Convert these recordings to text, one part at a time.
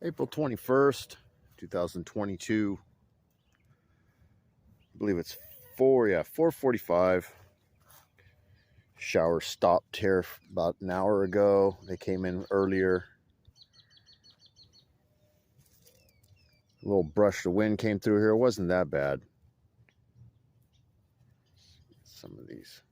April 21st, 2022. I believe it's 4:45. Shower stopped here about an hour ago. They came in earlier. A little brush of wind came through here. It wasn't that bad. Some of these.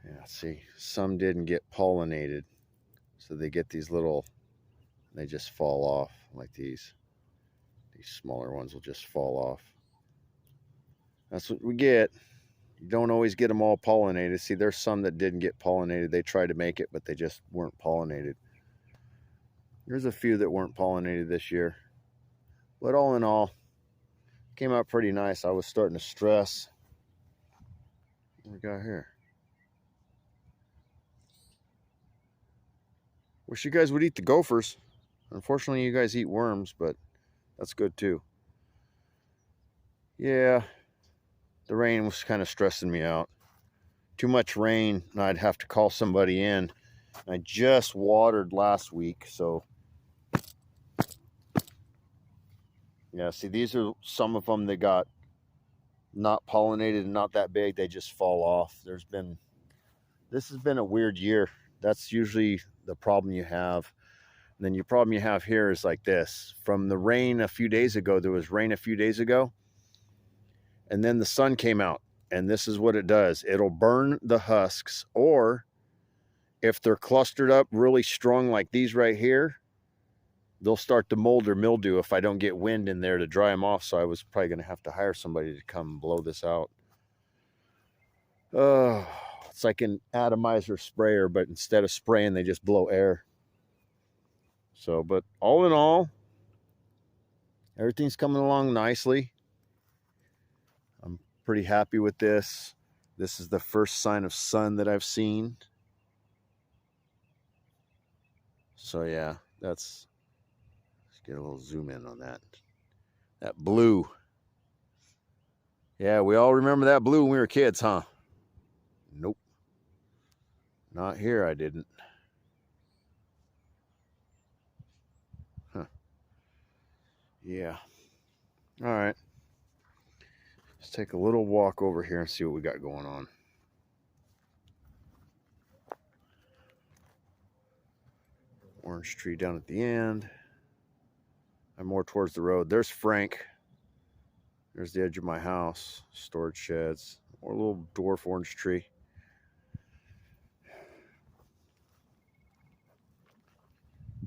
Yeah, see, some didn't get pollinated. So they get these little, they just fall off like these. These smaller ones will just fall off. That's what we get. You don't always get them all pollinated. See, there's some that didn't get pollinated. They tried to make it, but they just weren't pollinated. There's a few that weren't pollinated this year. But all in all, came out pretty nice. I was starting to stress. What we got here? Wish you guys would eat the gophers. Unfortunately, you guys eat worms, but that's good too. Yeah, the rain was kind of stressing me out. Too much rain, and I'd have to call somebody in. I just watered last week, so yeah, see, these are some of them that got not pollinated and not that big. They just fall off. This has been a weird year. That's usually the problem you have. And then your problem you have here is like this. From the rain a few days ago, there was rain a few days ago, and then the sun came out. And this is what it does. It'll burn the husks, or if they're clustered up really strong like these right here, they'll start to mold or mildew if I don't get wind in there to dry them off. So I was probably going to have to hire somebody to come blow this out. It's like an atomizer sprayer, but instead of spraying, they just blow air. So, but all in all, everything's coming along nicely. I'm pretty happy with this. This is the first sign of sun that I've seen. So yeah, let's get a little zoom in on that. That blue. Yeah, we all remember that blue when we were kids, huh? Nope. Not here, I didn't. Huh. Yeah. All right. Let's take a little walk over here and see what we got going on. Orange tree down at the end. I'm more towards the road. There's Frank. There's the edge of my house. Storage sheds. Or a little dwarf orange tree.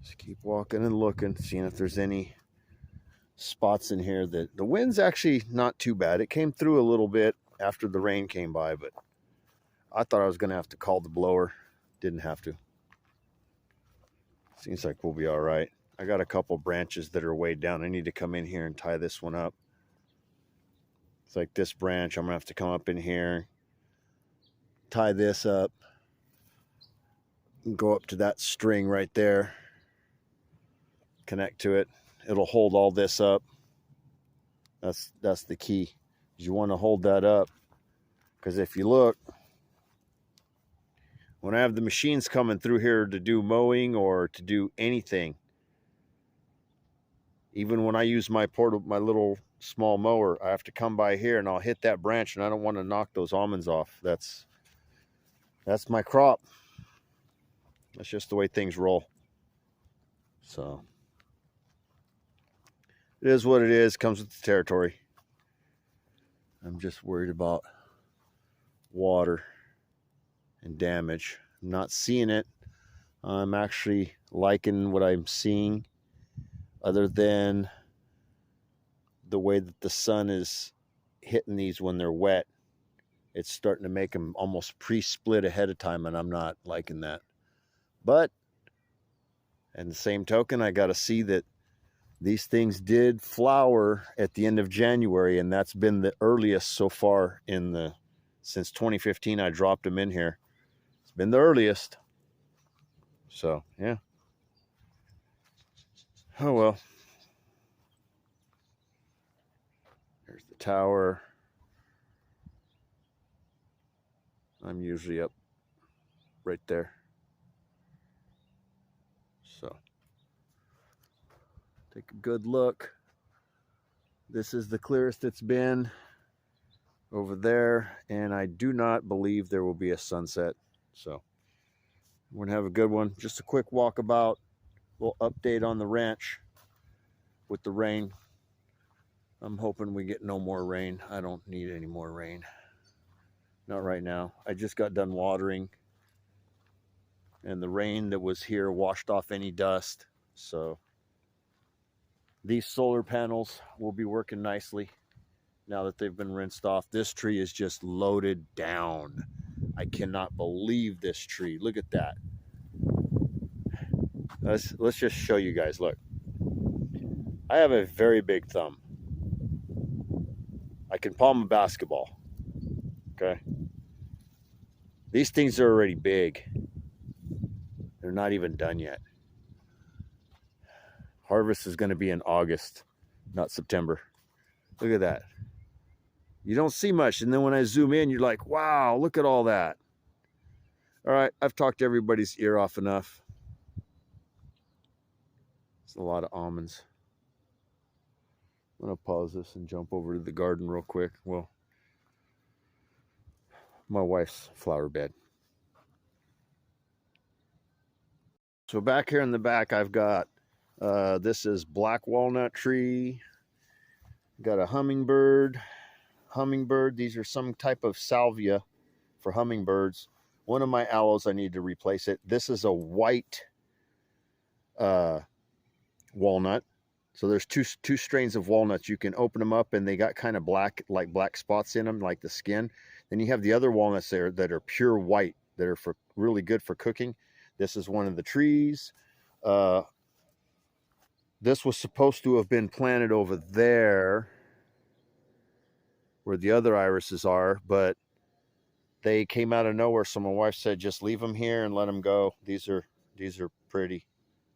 Just keep walking and looking, seeing if there's any spots in here that the wind's actually not too bad. It came through a little bit after the rain came by, but I thought I was going to have to call the blower. Didn't have to. Seems like we'll be all right. I got a couple branches that are weighed down. I need to come in here and tie this one up. It's like this branch. I'm going to have to come up in here, tie this up, and go up to that string right there. Connect to it. It'll hold all this up. That's the key. You want to hold that up, because if you look, when I have the machines coming through here to do mowing or to do anything, even when I use my little small mower, I have to come by here and I'll hit that branch, and I don't want to knock those almonds off. That's my crop. That's just the way things roll. So it is what it is. Comes with the territory. I'm just worried about water and damage. I'm not seeing it. I'm actually liking what I'm seeing, other than the way that the sun is hitting these when they're wet. It's starting to make them almost pre-split ahead of time, and I'm not liking that. But in the same token, I got to see that these things did flower at the end of January, and that's been the earliest so far since 2015. I dropped them in here. It's been the earliest. So, yeah. Oh, well. There's the tower. I'm usually up right there. So, Take a good look. This is the clearest it's been over there, and I do not believe there will be a sunset. So we're gonna have a good one. Just a quick walkabout, little update on the ranch with the rain. I'm hoping we get no more rain. I don't need any more rain. Not right now. I just got done watering, and the rain that was here washed off any dust. So these solar panels will be working nicely now that they've been rinsed off. This tree is just loaded down. I cannot believe this tree. Look at that. Let's just show you guys. Look, I have a very big thumb. I can palm a basketball. Okay. These things are already big. They're not even done yet. Harvest is going to be in August, not September. Look at that. You don't see much, and then when I zoom in, you're like, wow, look at all that. All right, I've talked everybody's ear off enough. It's a lot of almonds. I'm going to pause this and jump over to the garden real quick. Well, my wife's flower bed. So back here in the back, I've got, this is black walnut tree. Got a hummingbird. These are some type of salvia for hummingbirds. One of my aloes, I need to replace it. This is a white walnut. So there's two strains of walnuts. You can open them up and they got kind of black, like black spots in them, like the skin. Then you have the other walnuts there that are pure white, that are really good for cooking. This is one of the trees. This was supposed to have been planted over there where the other irises are, but they came out of nowhere. So my wife said, just leave them here and let them go. These are pretty.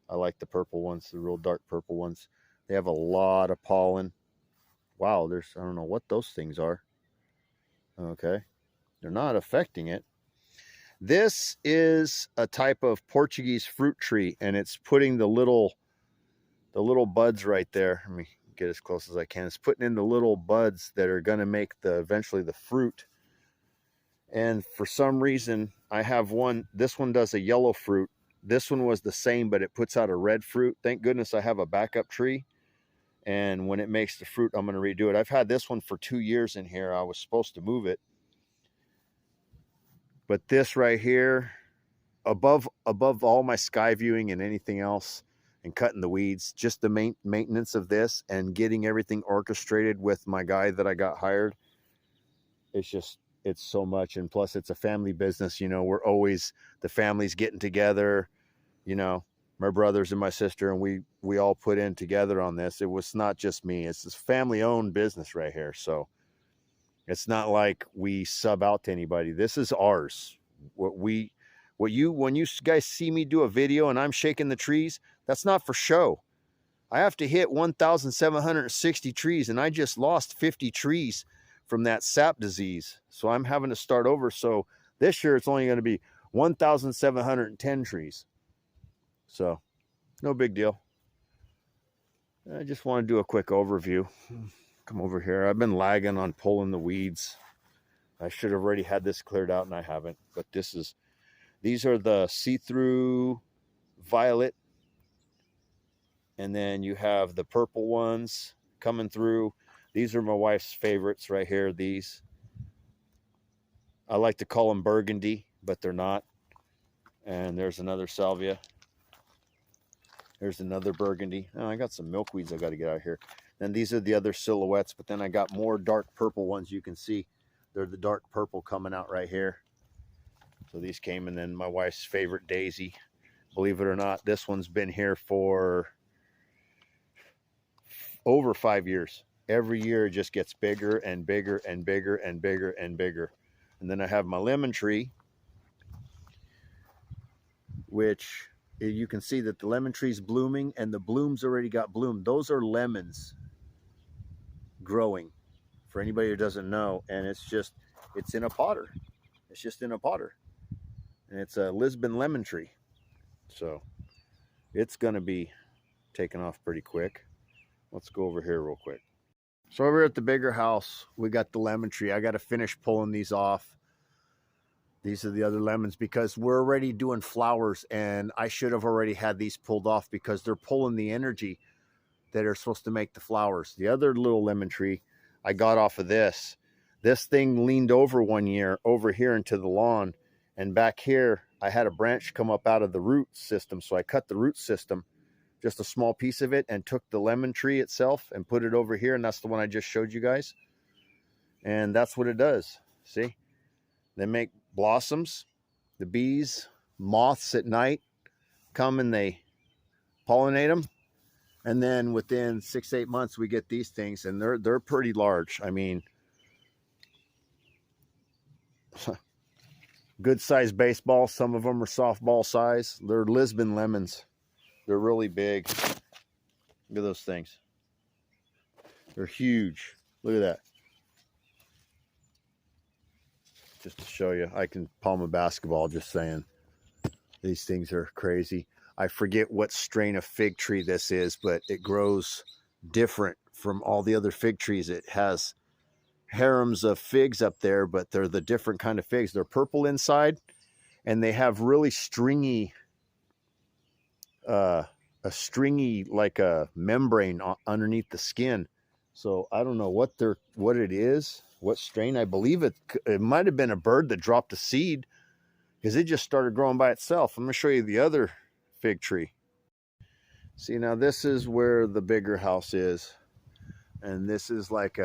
I like the purple ones, the real dark purple ones. They have a lot of pollen. Wow, I don't know what those things are. Okay. They're not affecting it. This is a type of Portuguese fruit tree, and it's putting the little buds right there. Let me get as close as I can. It's putting in the little buds that are going to make eventually the fruit. And for some reason, I have one. This one does a yellow fruit. This one was the same, but it puts out a red fruit. Thank goodness I have a backup tree. And when it makes the fruit, I'm going to redo it. I've had this one for 2 years in here. I was supposed to move it. But this right here, above all my sky viewing and anything else, and cutting the weeds, just the maintenance of this and getting everything orchestrated with my guy that I got hired, it's so much. And plus it's a family business. You know, we're always, the family's getting together, you know, my brothers and my sister, and we all put in together on this. It was not just me. It's this family owned business right here. So it's not like we sub out to anybody. This is ours. When you guys see me do a video and I'm shaking the trees, that's not for show. I have to hit 1,760 trees, and I just lost 50 trees from that sap disease. So I'm having to start over. So this year it's only going to be 1,710 trees. So no big deal. I just want to do a quick overview. Come over here. I've been lagging on pulling the weeds. I should have already had this cleared out, and I haven't. But these are the see-through violet. And then you have the purple ones coming through. These are my wife's favorites right here. These, I like to call them burgundy, but they're not. And there's another salvia. There's another burgundy. Oh, I got some milkweeds I got to get out of here. Then these are the other silhouettes, but then I got more dark purple ones. You can see they're the dark purple coming out right here. So these came, and then my wife's favorite daisy. Believe it or not, this one's been here for over 5 years. Every year it just gets bigger and bigger and bigger and bigger and bigger. And then I have my lemon tree, which you can see that the lemon tree's blooming, and the blooms already got bloomed. Those are lemons growing, for anybody who doesn't know. And it's in a potter. It's just in a potter. And it's a Lisbon lemon tree. So it's going to be taking off pretty quick. Let's go over here real quick. So over at the bigger house, we got the lemon tree. I got to finish pulling these off. These are the other lemons because we're already doing flowers, and I should have already had these pulled off because they're pulling the energy that are supposed to make the flowers. The other little lemon tree I got off of this. This thing leaned over one year over here into the lawn, and back here I had a branch come up out of the root system. So I cut the root system, just a small piece of it, and took the lemon tree itself and put it over here. And that's the one I just showed you guys. And that's what it does. See, they make blossoms. The bees, moths at night come and they pollinate them. And then within 6-8 months, we get these things, and they're pretty large. I mean, good size baseball. Some of them are softball size. They're Lisbon lemons. They're really big. Look at those things. They're huge. Look at that. Just to show you, I can palm a basketball, just saying. These things are crazy. I forget what strain of fig tree this is, but it grows different from all the other fig trees. It has harems of figs up there, but they're the different kind of figs. They're purple inside, and they have really stringy, like a membrane underneath the skin. So I don't know what it is, what strain. I believe it might have been a bird that dropped a seed, because it just started growing by itself. I'm going to show you the other fig tree. See, now this is where the bigger house is, and this is like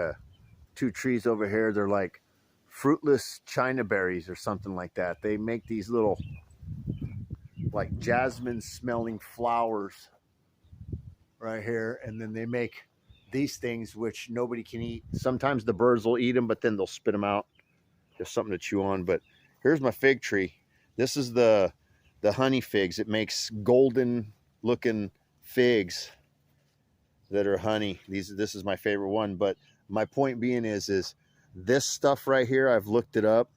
two trees over here. They're like fruitless China berries or something like that. They make these little like jasmine smelling flowers right here, and then they make these things which nobody can eat. Sometimes the birds will eat them, but then they'll spit them out. Just something to chew on. But here's my fig tree. This is the honey figs. It makes golden looking figs that are honey. This is my favorite one. But my point being is this stuff right here, I've looked it up,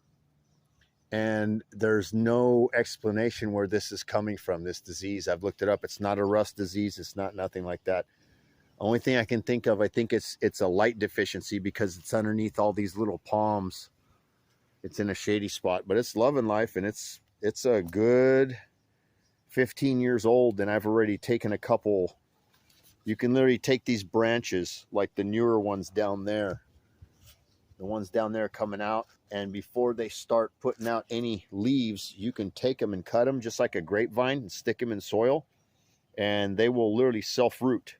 and there's no explanation where this is coming from, this disease. I've looked it up. It's not a rust disease. It's not nothing like that. Only thing I can think of, I think it's a light deficiency because it's underneath all these little palms. It's in a shady spot, but it's loving life, and it's a good 15 years old, and I've already taken a couple. You can literally take these branches, like the newer ones down there, the ones down there coming out, and before they start putting out any leaves, you can take them and cut them just like a grapevine and stick them in soil, and they will literally self-root.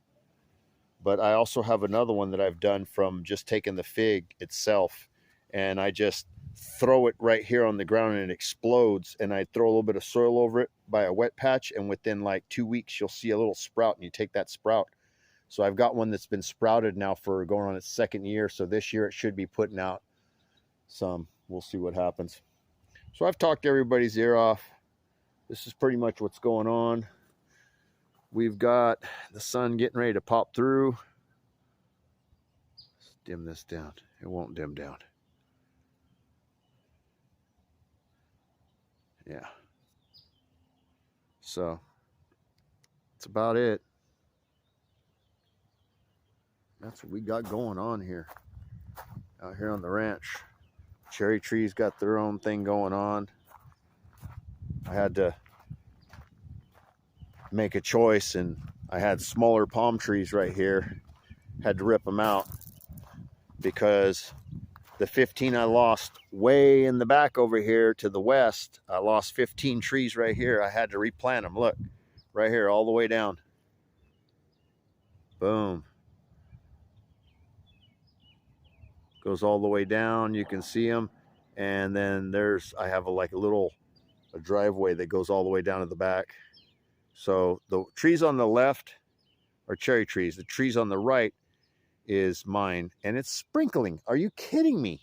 But I also have another one that I've done from just taking the fig itself, and I just throw it right here on the ground and it explodes, and I throw a little bit of soil over it by a wet patch, and within like 2 weeks you'll see a little sprout, and you take that sprout. So I've got one that's been sprouted now for going on its second year, so this year it should be putting out some. We'll see what happens. So I've talked everybody's ear off. This is pretty much what's going on. We've got the sun getting ready to pop through. Let's dim this down. It won't dim down. Yeah. So that's about it. That's what we got going on here. Out here on the ranch. Cherry trees got their own thing going on. I had to make a choice, and I had smaller palm trees right here. Had to rip them out because the 15 I lost way in the back over here to the west, I lost 15 trees right here. I had to replant them. Look, right here, all the way down. Boom. Goes all the way down. You can see them. And then I have a driveway that goes all the way down to the back. So the trees on the left are cherry trees. The trees on the right is mine, and it's sprinkling. Are you kidding me?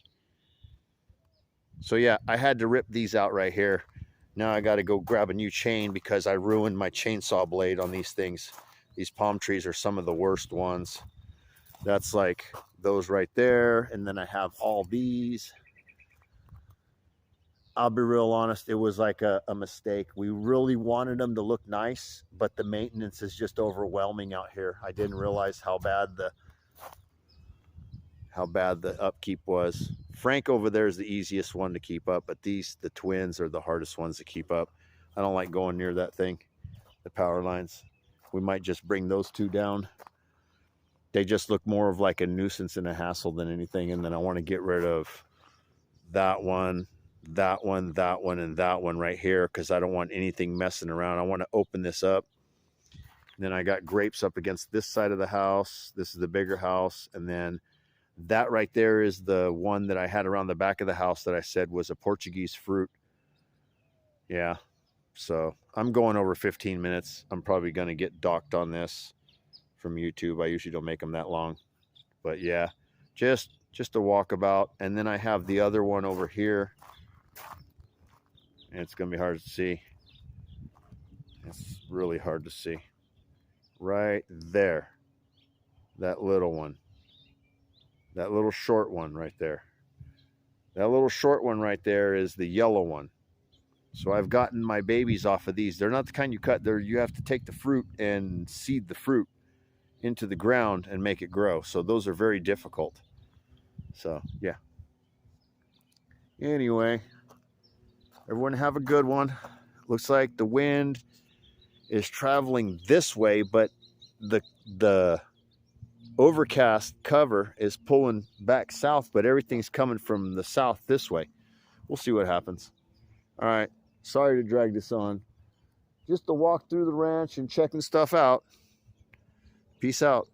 So yeah, I had to rip these out right here. Now I got to go grab a new chain because I ruined my chainsaw blade on these things. These palm trees are some of the worst ones. That's like those right there, and then I have all these. I'll be real honest, it was like a mistake. We really wanted them to look nice, but the maintenance is just overwhelming out here. I didn't realize how bad the upkeep was. Frank over there is the easiest one to keep up, but the twins are the hardest ones to keep up. I don't like going near that thing, the power lines. We might just bring those two down. They just look more of like a nuisance and a hassle than anything. And then I want to get rid of that one, that one, that one, and that one right here, because I don't want anything messing around. I want to open this up. And then I got grapes up against this side of the house. This is the bigger house. And then that right there is the one that I had around the back of the house that I said was a Portuguese fruit. Yeah. So I'm going over 15 minutes. I'm probably going to get docked on this from YouTube. I usually don't make them that long. But yeah, just a walkabout. And then I have the other one over here. And it's going to be hard to see. It's really hard to see. Right there. That little one. That little short one right there. That little short one right there is the yellow one. So I've gotten my babies off of these. They're not the kind you cut. You have to take the fruit and seed the fruit into the ground and make it grow. So those are very difficult. So yeah. Anyway, everyone have a good one. Looks like the wind is traveling this way, but the overcast cover is pulling back south, but everything's coming from the south this way. We'll see what happens. All right. Sorry to drag this on. Just to walk through the ranch and checking stuff out. Peace out.